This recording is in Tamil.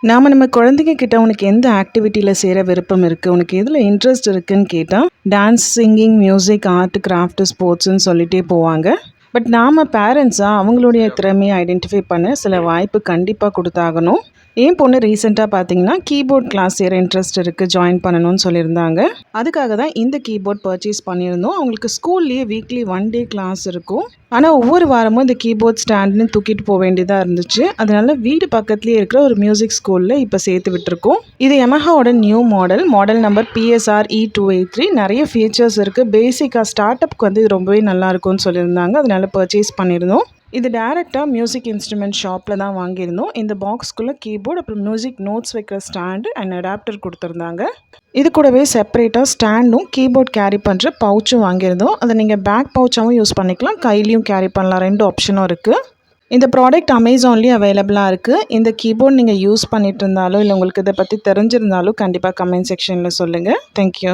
நம்ம குழந்தைங்க கிட்ட உனக்கு எந்த ஆக்டிவிட்டியில் சேர விருப்பம் இருக்குது, உனக்கு எதில் இன்ட்ரெஸ்ட் இருக்குன்னு கேட்டால் dance, singing, music, art, craft, ஸ்போர்ட்ஸ்ன்னு சொல்லிகிட்டே போவாங்க. பட் நாம் பேரண்ட்ஸாக அவங்களுடைய திறமையை ஐடென்டிஃபை பண்ண சில வாய்ப்பு கண்டிப்பாக கொடுத்தாகணும். என் பொண்ணு ரீசெண்டாக பார்த்தீங்கன்னா கீபோர்ட் கிளாஸ் சேர இன்ட்ரெஸ்ட் இருக்குது, ஜாயின் பண்ணணும்னு சொல்லியிருந்தாங்க. அதுக்காக தான் இந்த கீபோர்ட் பர்ச்சேஸ் பண்ணியிருந்தோம். அவங்களுக்கு ஸ்கூல்லேயே வீக்லி 1 டே கிளாஸ் இருக்கும். ஆனால் ஒவ்வொரு வாரமும் இந்த கீபோர்ட் ஸ்டாண்டுன்னு தூக்கிட்டு போக வேண்டியதாக இருந்துச்சு. அதனால வீடு பக்கத்துலேயே இருக்கிற ஒரு மியூசிக் ஸ்கூலில் இப்போ சேர்த்து விட்டுருக்கோம். இது யமஹாவோட new model number PSR E283. நிறைய ஃபீச்சர்ஸ் இருக்குது. பேசிக்காக ஸ்டார்ட் அப்க்கு வந்து இது ரொம்பவே நல்லா இருக்கும்னு சொல்லியிருந்தாங்க. அதனால பர்ச்சேஸ் பண்ணியிருந்தோம். இது டேரெக்டாக மியூசிக் இன்ஸ்ட்ருமெண்ட் ஷாப்பில் தான் வாங்கியிருந்தோம். இந்த பாக்ஸ்க்குள்ளே கீபோர்ட், அப்புறம் மியூசிக் நோட்ஸ் வைக்கிற ஸ்டாண்டு அண்ட் அடாப்டர் கொடுத்துருந்தாங்க. இது கூடவே செப்பரேட்டாக ஸ்டாண்டும் கீபோர்ட் கேரி பண்ணுற பவுச்சும் வாங்கியிருந்தோம். அதை நீங்கள் பேக் பவுச்சாகவும் யூஸ் பண்ணிக்கலாம், கையிலையும் கேரி பண்ணலாம். 2 ஆப்ஷனும் இருக்குது. இந்த ப்ராடக்ட் அமேசான்லேயும் அவைலபிளாக இருக்குது. இந்த கீபோர்ட் நீங்கள் யூஸ் பண்ணிட்டு இருந்தாலும் இல்லை உங்களுக்கு இதை பற்றி தெரிஞ்சிருந்தாலும் கண்டிப்பாக கமெண்ட் செக்ஷனில் சொல்லுங்கள். தேங்க்யூ.